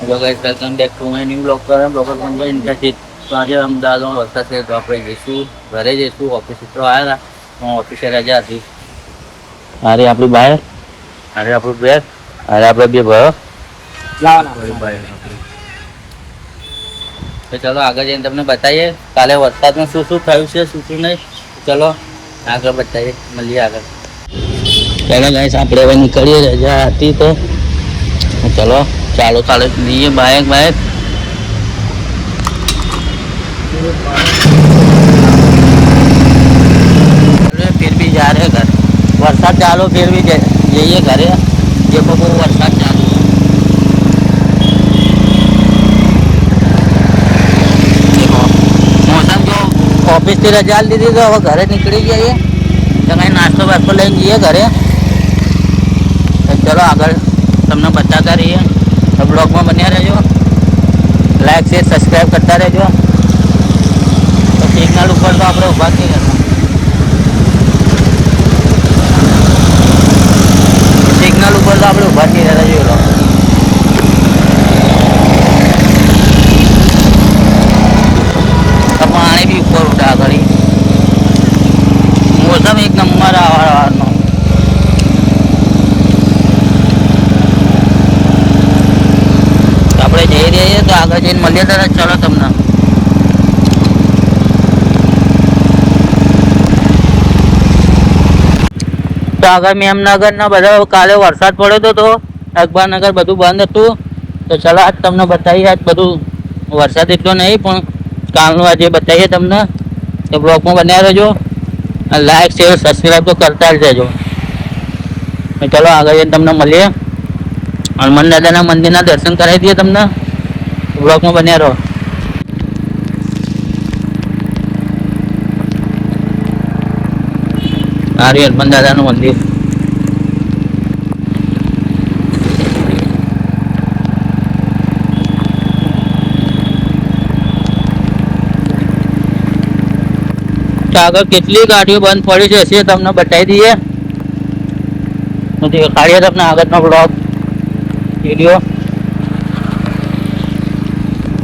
Hello guys, welcome back to my new blog પર. Blog પર interested તો આજે અમદાવાદમાં વરસાદ છે તો આપણે જઈશું, ઘરે જઈશું. ઓફિસ મિત્રો આવ્યા હતા તો ઓફિસે રજા હતી. અરે આપણી બહાર, અરે આપણું બેગ, અરે આપણે બે ભયો તો ચલો આગળ જઈને તમને બતાવીએ કાલે વરસાદમાં શું શું થયું છે, શું શું નહીં. ચલો આગળ બતાવીએ, મળીએ આગળ. ચલો ગાઈસ, આપણે હવે નીકળીએ, રજા હતી તો चलो चालो चालो लिए बाइक बाइक फिर भी जा रहे घर. वरसाद चालू फिर भी जाइए घरे. देखो वो वरसाद चालू देखो मौसम जो ऑफिस से रजा दी थी तो अब घरे निकली जाइए तो कहीं नाश्तो वास्तो लઈને જઈએ ઘરે. चलो આગળ તમને બતાતા રહીએ તો બ્લોગમાં બન્યા રહેજો. લાઈક શેર સબસ્ક્રાઈબ કરતા રહેજો. તો સિગ્નલ ઉપર તો આપણે ઊભા જ નહીં રહેતા. સિગ્નલ ઉપર તો આપણે ઊભા જ નહીં રહેતા. જોઈ લો તો પાણી બી ઉપર ઉઠા આગળ. મોસમ એક નંબર આવવાનો. આપણે જઈ રહીએ તો આગળ જઈને મળીએ તરત. ચલો તમને તો આગળ મેમનગર ના બધા કાલે વરસાદ પડ્યો તો અકબરનગર બધું બંધ હતું. તો ચલો આજ તમને બતાવીએ. આજ બધું વરસાદ એટલો નહીં પણ કાલનું આજે બતાવીએ તમને. તો બ્લોગમાં બન્યા રહેજો. લાઈક શેર સબસ્ક્રાઈબ તો કરતા જ રહેજો. ચલો આગળ જઈને તમને મળીએ. હનુમાન દાદાના મંદિરના દર્શન કરાવી દઈએ તમને. બ્લોગમાં બન્યા રહો. સારું હનુમાન દાદાનું મંદિર. આગળ કેટલી ગાડીઓ બંધ પડી છે હશે તમને બતાવી દઈએ. દેખાડીએ તમને આગળનો બ્લોગ વિડીયો.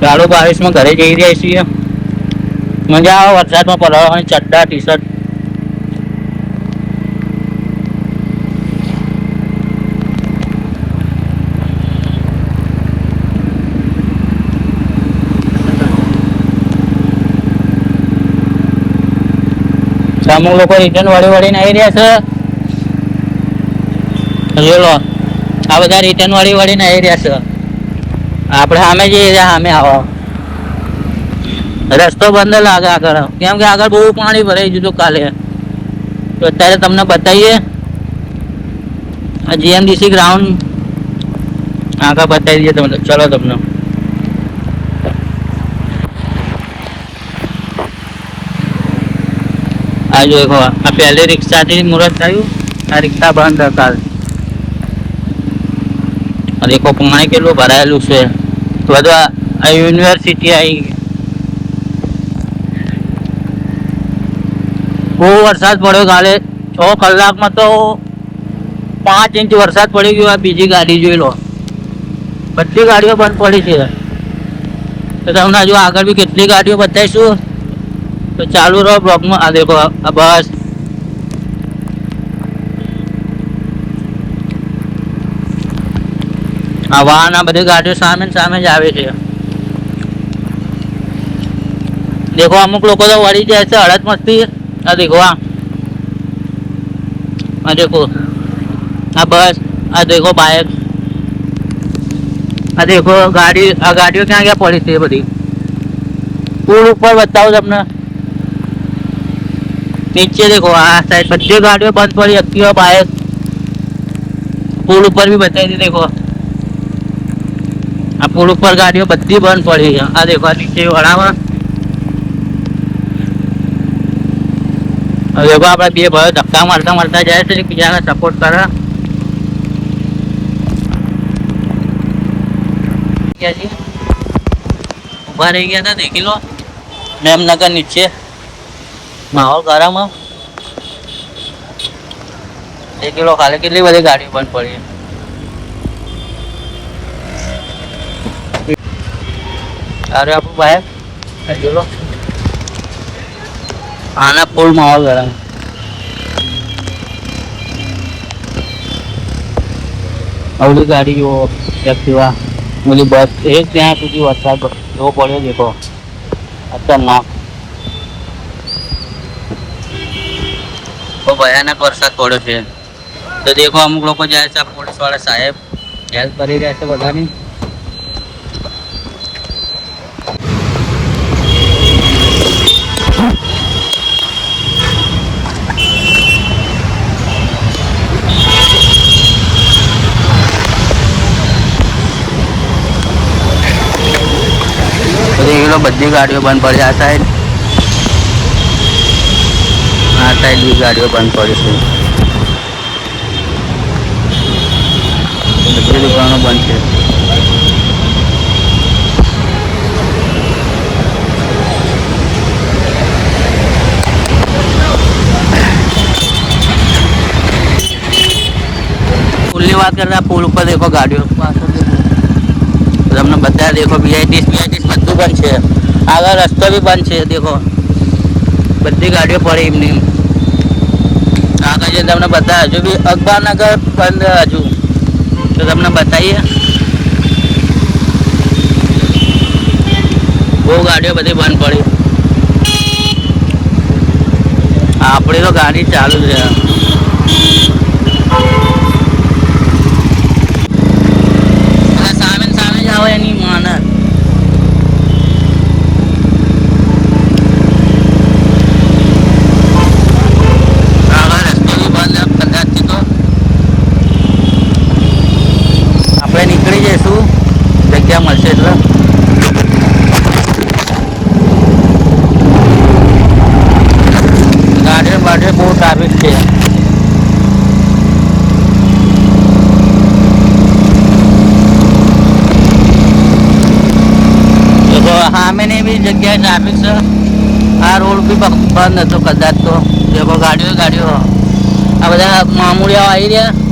ચાલો બારિશમાં ઘરે જઈ રહ્યા છીએ. મજા આવે વરસાદમાં પલળવાની. ચડ્ડા ટી શર્ટ અમુક લોકો રિટર્ન વળીને આવી રહ્યા છે. જોઈ લો આ બધા રિટર્ન વળીને આવી રહ્યા છે. આપણે સામે જઈએ સામે આવો. રસ્તો બંધ લાગે આગળ, કેમ કે આગળ બહુ પાણી ભરાઈ ગયું કાલે. તો અત્યારે તમને બતાવીએ જીએમડીસી ગ્રાઉન્ડ આગળ બતાવી દઈએ તમને. ચલો તમને આ જો આ પહેલી રિક્ષાથી મુહૂર્ત થયું. આ રિક્ષા બંધ હતા. દેખો પાણી કેટલું ભરાયેલું છે. બધું આ યુનિવર્સિટી આવી. બહુ વરસાદ પડ્યો કાલે. 6 કલાકમાં તો 5 ઇંચ વરસાદ પડી ગયો. આ બીજી ગાડી જોઈ લો, બધી ગાડીઓ બંધ પડી છે. તો તમને હજુ આગળ બી કેટલી ગાડીઓ બતાવીશું. તો ચાલુ રહો બ્લોગમાં. આ દેખો આ બસ. આ વાહન આ બધી ગાડીઓ સામે સામે જ આવે છે. દેખો અમુક લોકો તો વળી જાય છે હળદ મસ્તી. આ દેખો આ દેખો આ બસ. આ દેખો બાઇક. આ દેખો ગાડી. આ ગાડીઓ ક્યાં ક્યાં પડી છે બધી. પુલ ઉપર બતાવું તમને. નીચે દેખો આ સાઈડ બધી ગાડીઓ બંધ પડી. Activa bike. પુલ ઉપર બી બતાવી દી. દેખો આ પુલ ઉપર ગાડીઓ બધી બંધ પડી. આ દેખો આ નીચે વળામાં. હવે આપણે બે ભાઈઓ ધક્કા મારતા મારતા જાય છે. બીજાને સપોર્ટ કરે. ઉભા રહી ગયા હતા. દેખી લો મેમનગર નીચે માહોલ ગરમ. દેખી લો ખાલી કેટલી બધી ગાડીઓ બંધ પડી. અરે આપણું ભાઈ જોલો આના પુલ માહોલ ગરમ અવળી ગાડી જુઓ એક્ટિવા ઓલી બસ એક ત્યાં સુધી વરસાદ એવો પડ્યો દેખો ખતરનાક બહુ ભયાનક વરસાદ પડ્યો છે તો દેખો અમુક લોકો જાય છે પોલીસ વાળા સાહેબ હેલ્પ કરી રહ્યા છે બધાની બધી ગાડીઓ બંધ પડી આ સાઈડ બી ગાડીઓ બંધ પડી છે બધી દુકાનો બંધ છે પુલની વાત કરતા પુલ ઉપર દેખો ગાડીઓ તમને બધા દેખો વીઆઈટીસ બધું બંધ છે આગળ રસ્તો બી બંધ છે દેખો બધી ગાડીઓ પડી એમની આગળ જઈને તમને બધા હજુ બી અખબારનગર બંધ હજુ તો તમને બતાવીએ બહુ ગાડીઓ બધી બંધ પડી આપણી તો ગાડી ચાલુ છે સામે સામે જ આવે એની માને નીકળી જઈશું જગ્યા મળશે એટલે ગાડી માટે બહુ ટ્રાફિક છે સામેની બી જગ્યાએ ટ્રાફિક છે આ રોડ બી બંધ હતો કદાચ તો દેખો ગાડીઓ આ બધા મામૂલિયાઓ આવી રહ્યા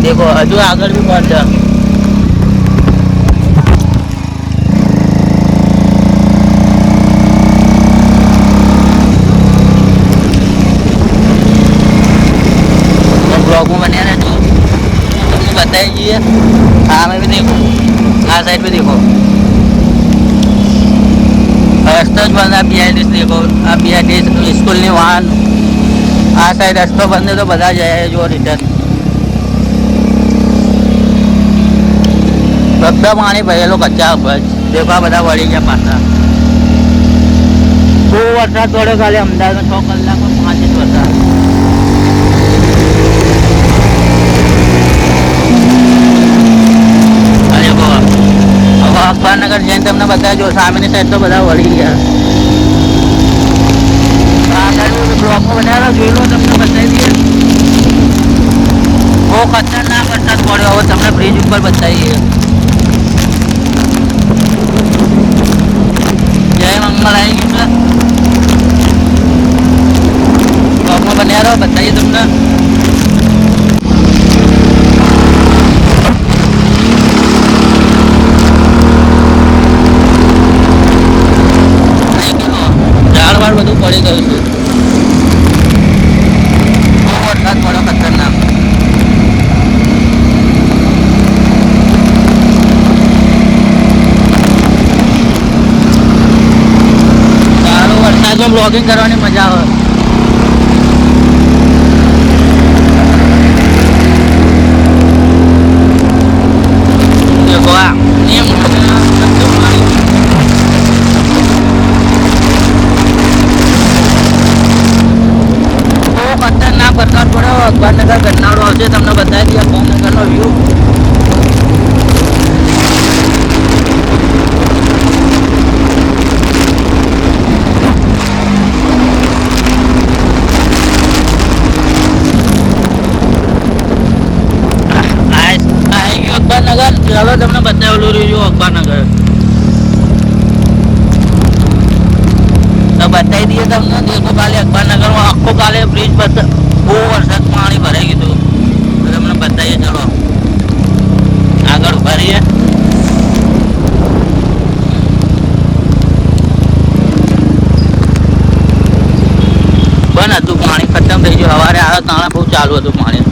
देखो हजू आगे भी बंद है ब्लॉग में बने ना जो तुमने बताइए हाँ मैं भी देखो हाँ साइड पे देखो रस्ता बंद आप देखो आप स्कूल नहीं वाहन आ साइड रस्तो बंद है तो बता जाए जो रिटर्न બધા પાણી ભરેલો કચ્ચા બસ દેખો આ બધા વળી ગયા પાછા બહુ વરસાદ પડ્યો ખાલી અમદાવાદમાં 6 કલાકમાં 5 ઇંચ વરસાદ હવે અખબારનગર જઈને તમને બધા જો સામેની સાઈડ તો બધા વળી ગયા આગળ બ્લોકમાં બનાવેલો જોઈ લો તમને બતાવી દઈએ બહુ ખતરનાક વરસાદ પડ્યો હવે તમને બ્રિજ ઉપર બતાવીએ જય મંગલ આવી ગયું છે બ્લોગમાં બન્યા રહો બતાવીએ તમને ઝાડ વાળ બધું પડી ગયું છે બહુ વરસાદ પડ્યો ખતરનાક બ્લોગિંગ કરવાની મજા આવે દેખો આ નિયમ બહુ ખતરનાક વરસાદ પડ્યો અખબારનગર ગરનાળો આવશે તમને બતાવી દઈએ અખબારનગરનો વ્યૂ ચાલો તમને બતાવેલું રહ્યું અખબારનગર તો બતાવી દઈએ તમને દેખો કાલે અખબારનગરમાં આખો કાલે બ્રિજ પર બહુ વરસાદ પાણી ભરાઈ ગયું તો તમને બતાવીએ ચલો આગળ ઉભા રહીએ ને હતું પાણી ખતમ થઈ ગયું. સવારે આવ્યો તાણા બહુ ચાલુ હતું પાણી.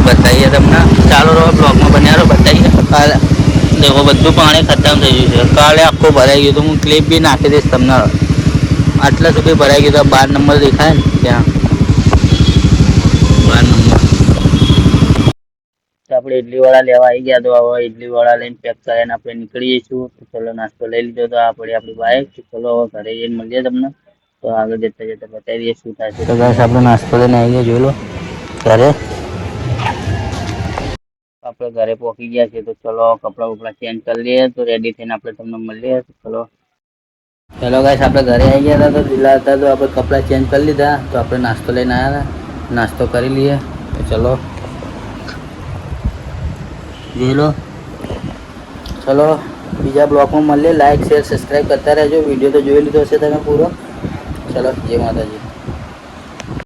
બતાવીએ તમને, ચાલો રહો બ્લોગમાં બન્યા રહો, બતાવીએ. કાલે દેખો બધું પાણી ખતમ થઈ ગયું છે. કાલે આખું ભરાઈ ગયું હતું. હું ક્લિપ બી નાખી દઈશ તમને. આટલા સુધી ભરાઈ ગયું તો 12 નંબર દેખાય ને ત્યાં 12 નંબર. આપણે ઇડલીવાળા લેવા આવી ગયા. તો હવે ઇડલીવાળા લઈને પેક કરીને આપણે નીકળી જઈશું. તો ચલો નાસ્તો લઈ લીધો તો આપણી બાઇક. ચલો હવે ઘરે જઈને મળીએ તમને. તો આગળ જતા જતા બતાવી દઈએ શું થાય છે. તો ગાઈસ આપણે નાસ્તો લઈને આવી ગયા, જોઈ લો ઘરે. આપણે ઘરે પહોંચી ગયા છે. તો ચલો કપડાં બપડા ચેન્જ કરી લઈએ. તો રેડી થઈને આપણે તમને મળીએ. ચલો ગાઈસ આપણે ઘરે આવી ગયા હતા. તો ઢીલા હતા તો આપણે કપડાં ચેન્જ કરી લીધા. તો આપણે નાસ્તો લઈને આવ્યા હતા, નાસ્તો કરી લઈએ. તો ચલો જોઈ લો. ચલો બીજા બ્લોગમાં મળીએ. લાઈક શેર સબસ્ક્રાઈબ કરતા રહેજો. વિડીયો તો જોઈ લીધો હશે તમે પૂરો. ચલો જય માતાજી.